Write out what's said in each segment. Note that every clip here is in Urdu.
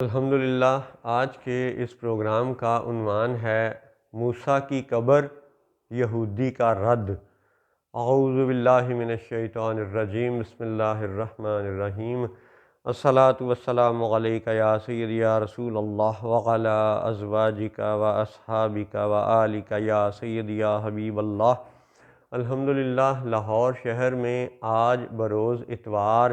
الحمدللہ آج کے اس پروگرام کا عنوان ہے موسیٰ کی قبر، یہودی کا رد۔ اعوذ باللہ من الشیطان الرجیم، بسم اللہ الرحمن الرحیم۔ الصلاۃ والسلام علیک یا سیدی یا رسول اللہ وعلی ازواجک و اصحابک و آلک یا سیدی یا حبیب اللہ۔ الحمدللہ لاہور شہر میں آج بروز اتوار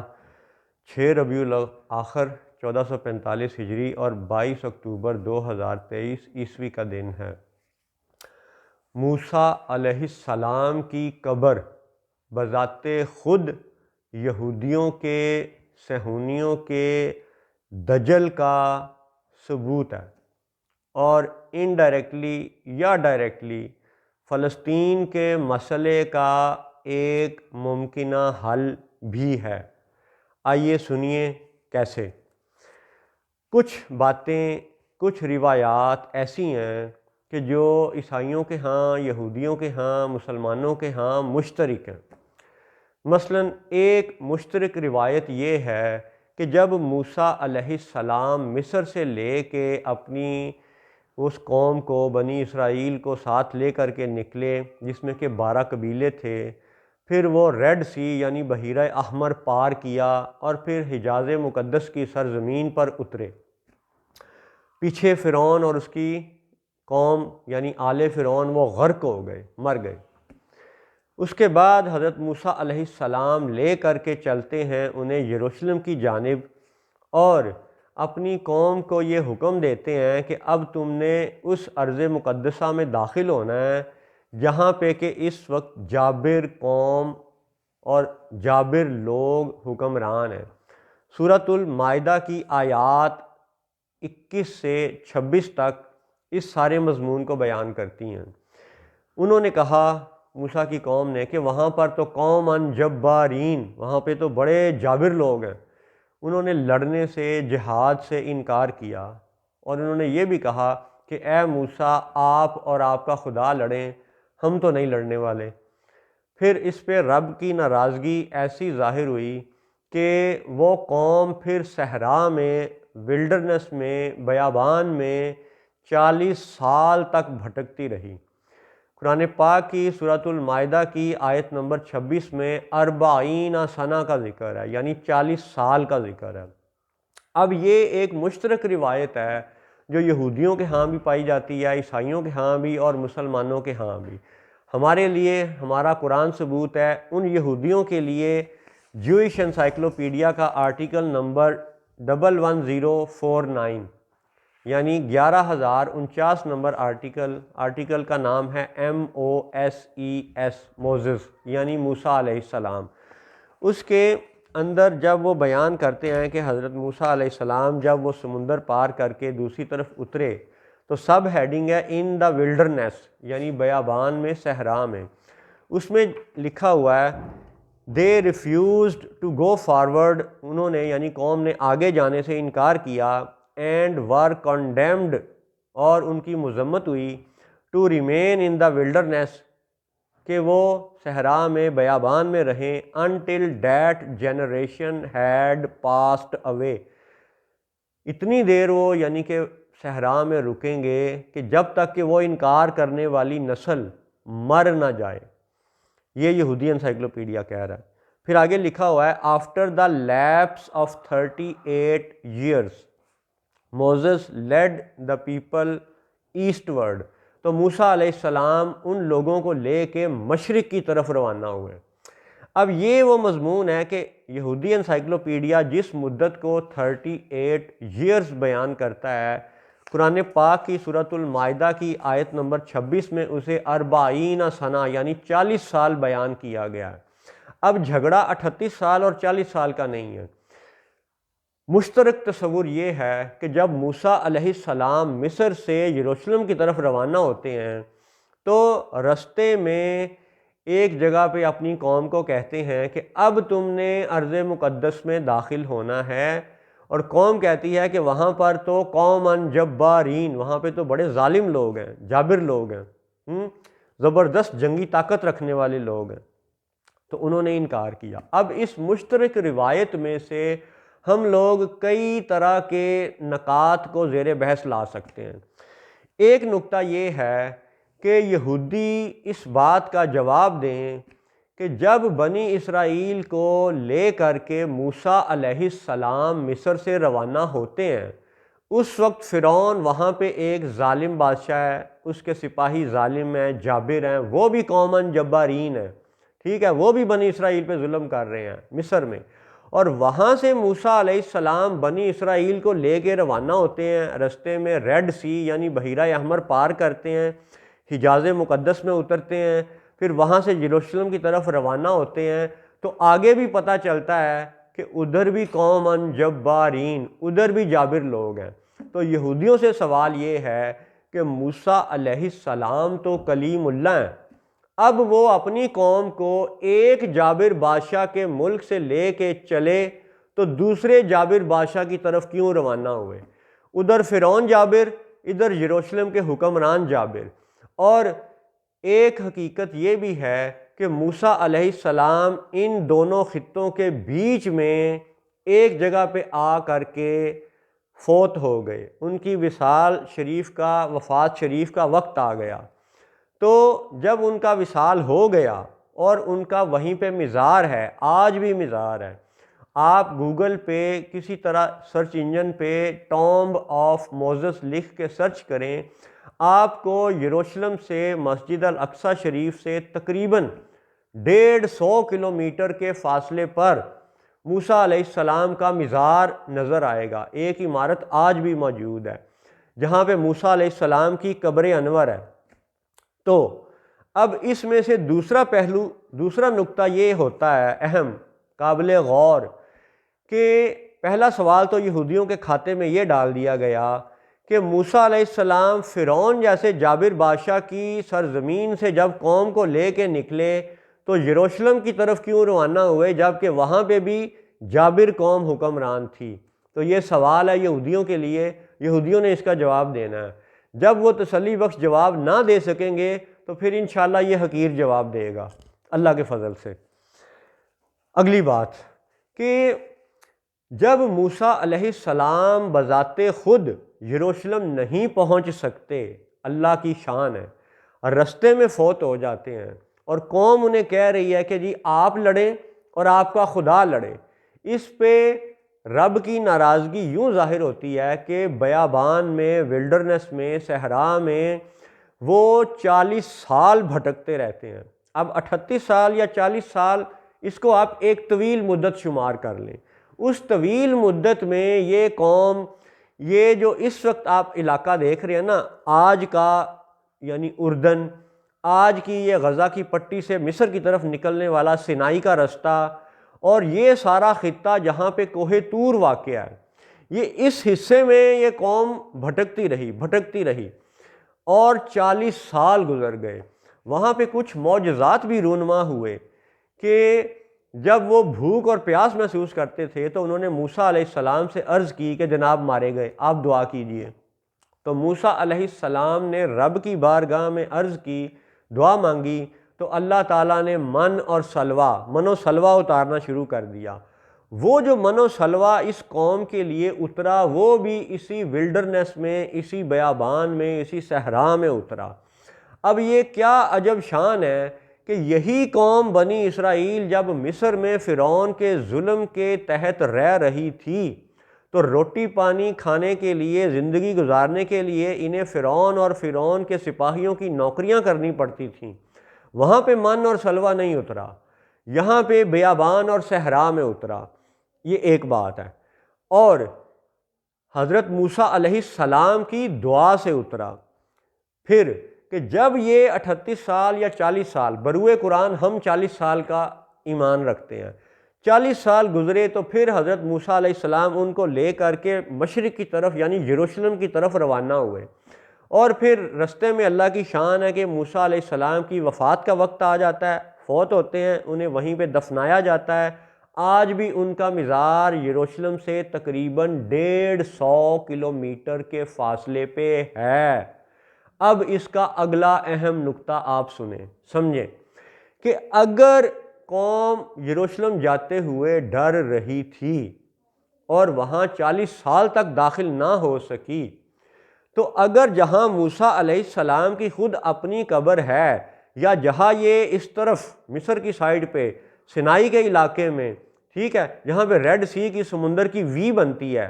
6 ربیع الاخر 1445 ہجری اور 22 اکتوبر 2023 عیسوی کا دن ہے۔ موسیٰ علیہ السلام کی قبر بذات خود یہودیوں کے، صہیونیوں کے دجل کا ثبوت ہے، اور انڈائریکٹلی یا ڈائریکٹلی فلسطین کے مسئلے کا ایک ممکنہ حل بھی ہے۔ آئیے سنیے کیسے۔ کچھ باتیں، کچھ روایات ایسی ہیں کہ جو عیسائیوں کے ہاں، یہودیوں کے ہاں، مسلمانوں کے ہاں مشترک ہیں۔ مثلاً ایک مشترک روایت یہ ہے کہ جب موسیٰ علیہ السلام مصر سے لے کے اپنی اس قوم کو، بنی اسرائیل کو ساتھ لے کر کے نکلے، جس میں کہ 12 قبیلے تھے، پھر وہ ریڈ سی یعنی بحیرہ احمر پار کیا اور پھر حجاز مقدس کی سرزمین پر اترے۔ پیچھے فرعون اور اس کی قوم یعنی آل فرعون وہ غرق ہو گئے، مر گئے۔ اس کے بعد حضرت موسیٰ علیہ السلام لے کر کے چلتے ہیں انہیں یروشلم کی جانب، اور اپنی قوم کو یہ حکم دیتے ہیں کہ اب تم نے اس ارض مقدسہ میں داخل ہونا ہے جہاں پہ کہ اس وقت جابر قوم اور جابر لوگ حکمران ہیں۔ سورۃ المائدہ کی آیات 21 سے 26 تک اس سارے مضمون کو بیان کرتی ہیں۔ انہوں نے کہا، موسیٰ کی قوم نے، کہ وہاں پر تو قوماً جبارین، وہاں پہ تو بڑے جابر لوگ ہیں۔ انہوں نے لڑنے سے، جہاد سے انکار کیا، اور انہوں نے یہ بھی کہا کہ اے موسیٰ، آپ اور آپ کا خدا لڑیں، ہم تو نہیں لڑنے والے۔ پھر اس پہ رب کی ناراضگی ایسی ظاہر ہوئی کہ وہ قوم پھر صحرا میں، ولڈرنس میں، بیابان میں 40 سال تک بھٹکتی رہی۔ قرآن پاک کی سورۃ المائدہ کی آیت نمبر 26 میں 40 سنہ کا ذکر ہے، یعنی 40 سال کا ذکر ہے۔ اب یہ ایک مشترک روایت ہے جو یہودیوں کے ہاں بھی پائی جاتی ہے، عیسائیوں کے ہاں بھی اور مسلمانوں کے ہاں بھی۔ ہمارے لیے ہمارا قرآن ثبوت ہے، ان یہودیوں کے لیے جوئش انسائکلوپیڈیا کا آرٹیکل نمبر 11049، یعنی 11049 نمبر آرٹیکل کا نام ہے MOSES، موزز، یعنی موسیٰ علیہ السلام۔ اس کے اندر جب وہ بیان کرتے ہیں کہ حضرت موسیٰ علیہ السلام جب وہ سمندر پار کر کے دوسری طرف اترے تو سب ہیڈنگ ہے ان دا ولڈرنیس، یعنی بیابان میں، صحرا میں۔ اس میں لکھا ہوا ہے دے ریفیوزڈ ٹو گو فارورڈ، انہوں نے یعنی قوم نے آگے جانے سے انکار کیا، اینڈ ور کنڈیمڈ، اور ان کی مذمت ہوئی، to remain in the wilderness, کہ وہ صحرا میں، بیابان میں رہیں، until that generation had passed away, اتنی دیر وہ یعنی کہ صحرا میں رکیں گے کہ جب تک کہ وہ انکار کرنے والی نسل مر نہ جائے۔ یہ یہودی انسائکلوپیڈیا کہہ رہا ہے۔ پھر آگے لکھا ہوا ہے after the lapse of 38 years Moses lead the people eastward, تو موسیٰ علیہ السلام ان لوگوں کو لے کے مشرق کی طرف روانہ ہوئے۔ اب یہ وہ مضمون ہے کہ یہودی انسائکلوپیڈیا جس مدت کو 38 years بیان کرتا ہے، قرآن پاک کی سورۃ المائدہ کی آیت نمبر 26 میں اسے 40 سنہ یعنی 40 سال بیان کیا گیا ہے۔ اب جھگڑا 38 سال اور 40 سال کا نہیں ہے۔ مشترک تصور یہ ہے کہ جب موسیٰ علیہ السلام مصر سے یروشلم کی طرف روانہ ہوتے ہیں تو رستے میں ایک جگہ پہ اپنی قوم کو کہتے ہیں کہ اب تم نے ارض مقدس میں داخل ہونا ہے، اور قوم کہتی ہے کہ وہاں پر تو قوماً جبارین، وہاں پہ تو بڑے ظالم لوگ ہیں، جابر لوگ ہیں، زبردست جنگی طاقت رکھنے والے لوگ ہیں، تو انہوں نے انکار کیا۔ اب اس مشترک روایت میں سے ہم لوگ کئی طرح کے نکات کو زیر بحث لا سکتے ہیں۔ ایک نقطہ یہ ہے کہ یہودی اس بات کا جواب دیں کہ جب بنی اسرائیل کو لے کر کے موسیٰ علیہ السلام مصر سے روانہ ہوتے ہیں، اس وقت فرعون وہاں پہ ایک ظالم بادشاہ ہے، اس کے سپاہی ظالم ہیں، جابر ہیں، وہ بھی قوماً جبارین ہیں، ٹھیک ہے، وہ بھی بنی اسرائیل پہ ظلم کر رہے ہیں مصر میں، اور وہاں سے موسیٰ علیہ السلام بنی اسرائیل کو لے کے روانہ ہوتے ہیں، رستے میں ریڈ سی یعنی بحیرہ احمر پار کرتے ہیں، حجاز مقدس میں اترتے ہیں، پھر وہاں سے یروشلم کی طرف روانہ ہوتے ہیں، تو آگے بھی پتہ چلتا ہے کہ ادھر بھی قوماً جبارین، ادھر بھی جابر لوگ ہیں۔ تو یہودیوں سے سوال یہ ہے کہ موسیٰ علیہ السلام تو کلیم اللہ ہیں، اب وہ اپنی قوم کو ایک جابر بادشاہ کے ملک سے لے کے چلے تو دوسرے جابر بادشاہ کی طرف کیوں روانہ ہوئے؟ ادھر فرعون جابر، ادھر یروشلم کے حکمران جابر۔ اور ایک حقیقت یہ بھی ہے کہ موسیٰ علیہ السلام ان دونوں خطوں کے بیچ میں ایک جگہ پہ آ کر کے فوت ہو گئے، ان کی وصال شریف کا، وفات شریف کا وقت آ گیا۔ تو جب ان کا وصال ہو گیا اور ان کا وہیں پہ مزار ہے، آج بھی مزار ہے، آپ گوگل پہ کسی طرح سرچ انجن پہ ٹامب آف موزس لکھ کے سرچ کریں، آپ کو یروشلم سے مسجد الاقصی شریف سے تقریباً 150 کلومیٹر کے فاصلے پر موسیٰ علیہ السلام کا مزار نظر آئے گا۔ ایک عمارت آج بھی موجود ہے جہاں پہ موسیٰ علیہ السلام کی قبر انور ہے۔ تو اب اس میں سے دوسرا پہلو، دوسرا نقطہ یہ ہوتا ہے اہم، قابل غور، کہ پہلا سوال تو یہودیوں کے کھاتے میں یہ ڈال دیا گیا کہ موسیٰ علیہ السلام فرعون جیسے جابر بادشاہ کی سرزمین سے جب قوم کو لے کے نکلے تو یروشلم کی طرف کیوں روانہ ہوئے جبکہ وہاں پہ بھی جابر قوم حکمران تھی؟ تو یہ سوال ہے یہودیوں کے لیے، یہودیوں نے اس کا جواب دینا ہے۔ جب وہ تسلی بخش جواب نہ دے سکیں گے تو پھر انشاءاللہ یہ حقیر جواب دے گا اللہ کے فضل سے۔ اگلی بات کہ جب موسیٰ علیہ السلام بذات خود یروشلم نہیں پہنچ سکتے، اللہ کی شان ہے، اور رستے میں فوت ہو جاتے ہیں اور قوم انہیں کہہ رہی ہے کہ جی آپ لڑیں اور آپ کا خدا لڑے، اس پہ رب کی ناراضگی یوں ظاہر ہوتی ہے کہ بیابان میں، ولڈرنس میں، صحرا میں وہ 40 سال بھٹکتے رہتے ہیں۔ اب 38 سال یا 40 سال اس کو آپ ایک طویل مدت شمار کر لیں، اس طویل مدت میں یہ قوم، یہ جو اس وقت آپ علاقہ دیکھ رہے ہیں نا، آج کا یعنی اردن، آج کی یہ غزہ کی پٹی سے مصر کی طرف نکلنے والا سینائی کا رستہ، اور یہ سارا خطہ جہاں پہ کوہ طور واقع ہے، یہ اس حصے میں یہ قوم بھٹکتی رہی اور 40 سال گزر گئے۔ وہاں پہ کچھ معجزات بھی رونما ہوئے کہ جب وہ بھوک اور پیاس محسوس کرتے تھے تو انہوں نے موسیٰ علیہ السلام سے عرض کی کہ جناب مارے گئے، آپ دعا کیجئے۔ تو موسیٰ علیہ السلام نے رب کی بارگاہ میں عرض کی، دعا مانگی، تو اللہ تعالیٰ نے من و سلوہ اتارنا شروع کر دیا۔ وہ جو من و سلوہ اس قوم کے لیے اترا وہ بھی اسی ولڈرنس میں، اسی بیابان میں، اسی صحرا میں اترا۔ اب یہ کیا عجب شان ہے کہ یہی قوم بنی اسرائیل جب مصر میں فرعون کے ظلم کے تحت رہ رہی تھی تو روٹی پانی کھانے کے لیے، زندگی گزارنے کے لیے انہیں فرعون اور فرعون کے سپاہیوں کی نوکریاں کرنی پڑتی تھیں۔ وہاں پہ من اور سلوہ نہیں اترا، یہاں پہ بیابان اور صحرا میں اترا۔ یہ ایک بات ہے۔ اور حضرت موسیٰ علیہ السلام کی دعا سے اترا۔ پھر کہ جب یہ 38 سال یا 40 سال، بروئے قرآن ہم 40 سال کا ایمان رکھتے ہیں، 40 سال گزرے تو پھر حضرت موسیٰ علیہ السلام ان کو لے کر کے مشرق کی طرف یعنی یروشلم کی طرف روانہ ہوئے، اور پھر رستے میں اللہ کی شان ہے کہ موسیٰ علیہ السلام کی وفات کا وقت آ جاتا ہے، فوت ہوتے ہیں، انہیں وہیں پہ دفنایا جاتا ہے۔ آج بھی ان کا مزار یروشلم سے تقریباً 150 کلومیٹر کے فاصلے پہ ہے۔ اب اس کا اگلا اہم نقطہ آپ سنیں، سمجھیں کہ اگر قوم یروشلم جاتے ہوئے ڈر رہی تھی اور وہاں 40 سال تک داخل نہ ہو سکی، تو اگر جہاں موسیٰ علیہ السلام کی خود اپنی قبر ہے، یا جہاں یہ اس طرف مصر کی سائیڈ پہ سینائی کے علاقے میں، ٹھیک ہے، جہاں پہ ریڈ سی کی سمندر کی وی بنتی ہے،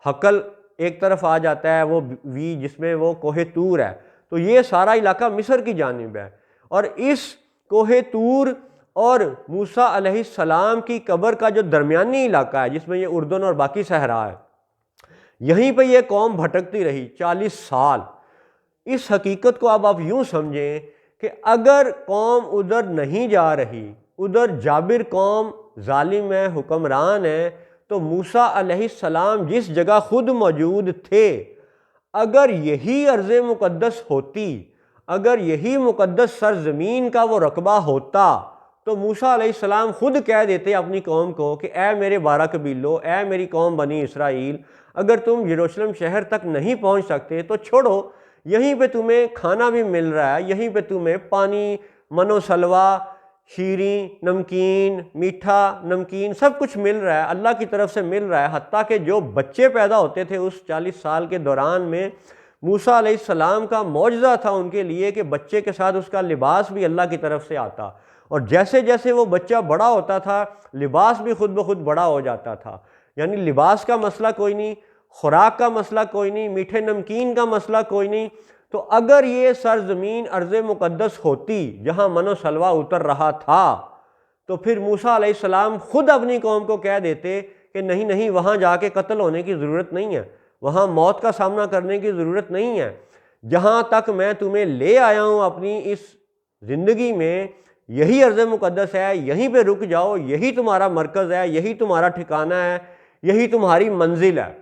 حقل ایک طرف آ جاتا ہے وہ وی جس میں وہ کوہ طور ہے، تو یہ سارا علاقہ مصر کی جانب ہے، اور اس کوہ طور اور موسیٰ علیہ السلام کی قبر کا جو درمیانی علاقہ ہے جس میں یہ اردن اور باقی صحرا ہے، یہیں پہ یہ قوم بھٹکتی رہی 40 سال۔ اس حقیقت کو اب آپ یوں سمجھیں کہ اگر قوم ادھر نہیں جا رہی، ادھر جابر قوم ظالم ہے، حکمران ہے، تو موسیٰ علیہ السلام جس جگہ خود موجود تھے، اگر یہی ارض مقدس ہوتی، اگر یہی مقدس سرزمین کا وہ رقبہ ہوتا، تو موسیٰ علیہ السلام خود کہہ دیتے اپنی قوم کو کہ اے میرے 12 قبیلوں، اے میری قوم بنی اسرائیل، اگر تم یروشلم شہر تک نہیں پہنچ سکتے تو چھوڑو، یہیں پہ تمہیں کھانا بھی مل رہا ہے، یہیں پہ تمہیں پانی، من و سلوہ، شیریں، نمکین، میٹھا، نمکین، سب کچھ مل رہا ہے، اللہ کی طرف سے مل رہا ہے، حتیٰ کہ جو بچے پیدا ہوتے تھے اس 40 سال کے دوران میں، موسیٰ علیہ السلام کا معجزہ تھا ان کے لیے کہ بچے کے ساتھ اس کا لباس بھی اللہ کی طرف سے آتا، اور جیسے جیسے وہ بچہ بڑا ہوتا تھا لباس بھی خود بخود بڑا ہو جاتا تھا، یعنی لباس کا مسئلہ کوئی نہیں، خوراک کا مسئلہ کوئی نہیں، میٹھے نمکین کا مسئلہ کوئی نہیں۔ تو اگر یہ سرزمین ارض مقدس ہوتی جہاں من و سلوہ اتر رہا تھا، تو پھر موسیٰ علیہ السلام خود اپنی قوم کو کہہ دیتے کہ نہیں نہیں، وہاں جا کے قتل ہونے کی ضرورت نہیں ہے، وہاں موت کا سامنا کرنے کی ضرورت نہیں ہے، جہاں تک میں تمہیں لے آیا ہوں اپنی اس زندگی میں، یہی ارض مقدس ہے، یہیں پہ رک جاؤ، یہی تمہارا مرکز ہے، یہی تمہارا ٹھکانہ ہے، یہی تمہاری منزل ہے۔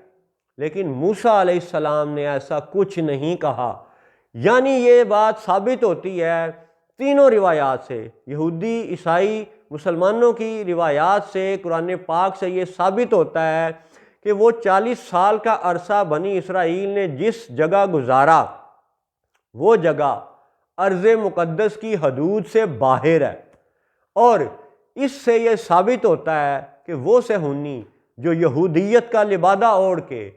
لیکن موسیٰ علیہ السلام نے ایسا کچھ نہیں کہا۔ یعنی یہ بات ثابت ہوتی ہے تینوں روایات سے، یہودی، عیسائی، مسلمانوں کی روایات سے، قرآن پاک سے یہ ثابت ہوتا ہے کہ وہ 40 سال کا عرصہ بنی اسرائیل نے جس جگہ گزارا، وہ جگہ ارض مقدس کی حدود سے باہر ہے، اور اس سے یہ ثابت ہوتا ہے کہ وہ صہیونی جو یہودیت کا لبادہ اوڑھ کے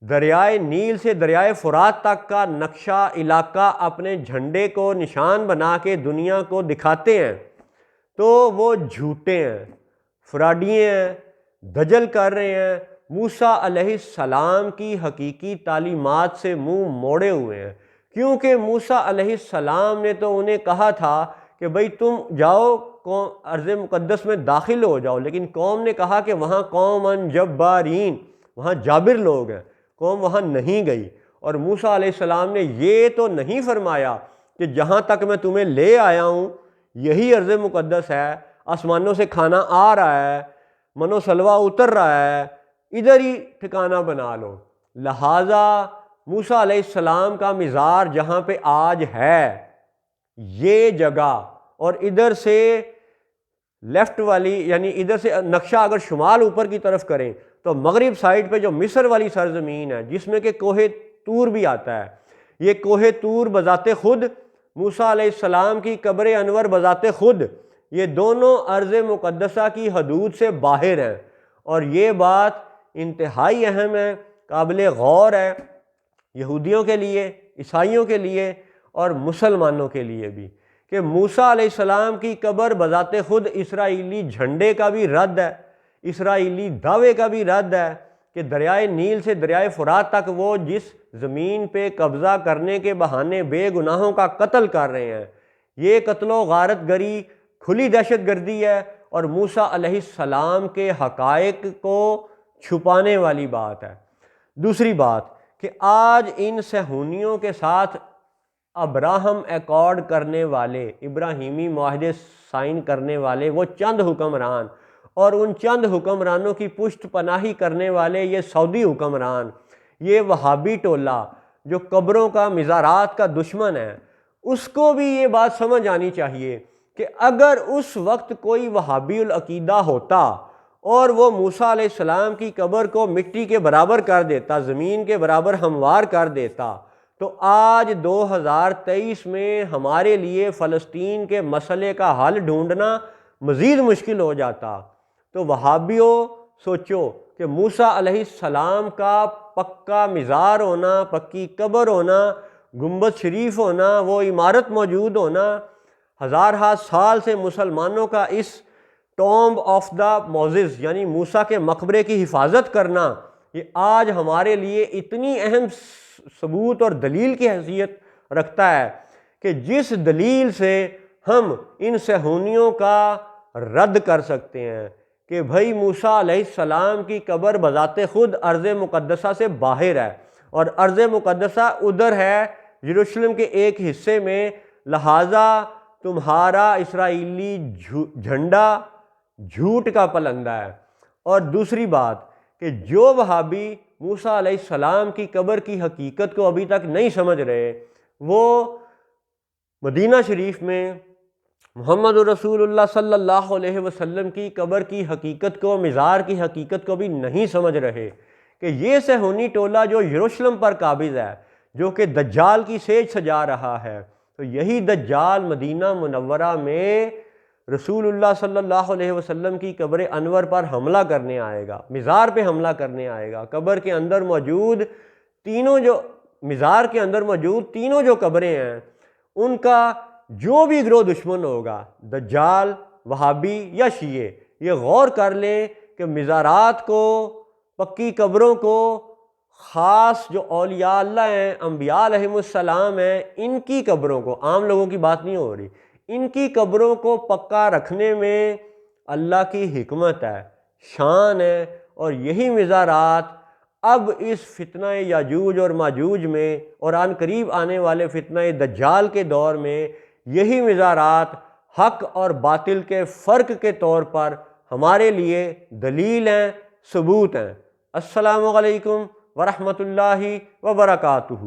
دریائے نیل سے دریائے فرات تک کا نقشہ علاقہ اپنے جھنڈے کو نشان بنا کے دنیا کو دکھاتے ہیں، تو وہ جھوٹے ہیں، فراڈیے ہیں، دجل کر رہے ہیں، موسیٰ علیہ السلام کی حقیقی تعلیمات سے منہ موڑے ہوئے ہیں، کیونکہ موسیٰ علیہ السلام نے تو انہیں کہا تھا کہ بھئی تم جاؤ ارض مقدس میں داخل ہو جاؤ، لیکن قوم نے کہا کہ وہاں قوم جبارین، وہاں جابر لوگ ہیں، قوم وہاں نہیں گئی، اور موسیٰ علیہ السلام نے یہ تو نہیں فرمایا کہ جہاں تک میں تمہیں لے آیا ہوں یہی ارض مقدس ہے، آسمانوں سے کھانا آ رہا ہے، من و سلوہ اتر رہا ہے، ادھر ہی ٹھکانہ بنا لو۔ لہٰذا موسیٰ علیہ السلام کا مزار جہاں پہ آج ہے یہ جگہ، اور ادھر سے لیفٹ والی، یعنی ادھر سے نقشہ اگر شمال اوپر کی طرف کریں تو مغرب سائڈ پہ جو مصر والی سرزمین ہے جس میں کہ کوہ طور بھی آتا ہے، یہ کوہ طور بذات خود، موسیٰ علیہ السلام کی قبر انور بذات خود، یہ دونوں ارض مقدسہ کی حدود سے باہر ہیں، اور یہ بات انتہائی اہم ہے، قابل غور ہے، یہودیوں کے لیے، عیسائیوں کے لیے اور مسلمانوں کے لیے بھی، کہ موسیٰ علیہ السلام کی قبر بذات خود اسرائیلی جھنڈے کا بھی رد ہے، اسرائیلی دعوے کا بھی رد ہے کہ دریائے نیل سے دریائے فرات تک وہ جس زمین پہ قبضہ کرنے کے بہانے بے گناہوں کا قتل کر رہے ہیں، یہ قتل و غارت گری کھلی دہشت گردی ہے، اور موسیٰ علیہ السلام کے حقائق کو چھپانے والی بات ہے۔ دوسری بات کہ آج ان صہیونیوں کے ساتھ ابراہم ایکارڈ کرنے والے، ابراہیمی معاہدے سائن کرنے والے وہ چند حکمران، اور ان چند حکمرانوں کی پشت پناہی کرنے والے یہ سعودی حکمران، یہ وہابی ٹولہ جو قبروں کا، مزارات کا دشمن ہے، اس کو بھی یہ بات سمجھ آنی چاہیے کہ اگر اس وقت کوئی وہابی العقیدہ ہوتا اور وہ موسیٰ علیہ السلام کی قبر کو مٹی کے برابر کر دیتا، زمین کے برابر ہموار کر دیتا، تو آج 2023 میں ہمارے لیے فلسطین کے مسئلے کا حل ڈھونڈنا مزید مشکل ہو جاتا۔ تو وہابیوں سوچو، کہ موسیٰ علیہ السلام کا پکا مزار ہونا، پکی قبر ہونا، گنبد شریف ہونا، وہ عمارت موجود ہونا، ہزارہا سال سے مسلمانوں کا اس ٹومب آف دا موزز یعنی موسیٰ کے مقبرے کی حفاظت کرنا، یہ آج ہمارے لیے اتنی اہم ثبوت اور دلیل کی حیثیت رکھتا ہے کہ جس دلیل سے ہم ان صہیونیوں کا رد کر سکتے ہیں کہ بھائی موسیٰ علیہ السلام کی قبر بذات خود ارض مقدسہ سے باہر ہے، اور ارض مقدسہ ادھر ہے یروشلم کے ایک حصے میں، لہٰذا تمہارا اسرائیلی جھنڈا جھوٹ کا پلندہ ہے۔ اور دوسری بات کہ جو وہابی موسیٰ علیہ السلام کی قبر کی حقیقت کو ابھی تک نہیں سمجھ رہے، وہ مدینہ شریف میں محمد رسول اللہ صلی اللہ علیہ وسلم کی قبر کی حقیقت کو، مزار کی حقیقت کو بھی نہیں سمجھ رہے کہ یہ صہیونی ٹولہ جو یروشلم پر قابض ہے، جو کہ دجال کی سیج سجا رہا ہے، تو یہی دجال مدینہ منورہ میں رسول اللہ صلی اللہ علیہ وسلم کی قبر انور پر حملہ کرنے آئے گا، مزار پہ حملہ کرنے آئے گا۔ قبر کے اندر موجود مزار کے اندر موجود تینوں جو قبریں ہیں، ان کا جو بھی گروہ دشمن ہوگا، دجال، وہابی یا شیعہ، یہ غور کر لیں کہ مزارات کو، پکی قبروں کو، خاص جو اولیاء اللہ ہیں، انبیاء علیہ السلام ہیں، ان کی قبروں کو، عام لوگوں کی بات نہیں ہو رہی، ان کی قبروں کو پکا رکھنے میں اللہ کی حکمت ہے، شان ہے، اور یہی مزارات اب اس فتنہ یاجوج اور ماجوج میں اور عن قریب آنے والے فتنہ دجال کے دور میں یہی مزارات حق اور باطل کے فرق کے طور پر ہمارے لیے دلیل ہیں، ثبوت ہیں۔ السلام علیکم ورحمۃ اللہ وبرکاتہ۔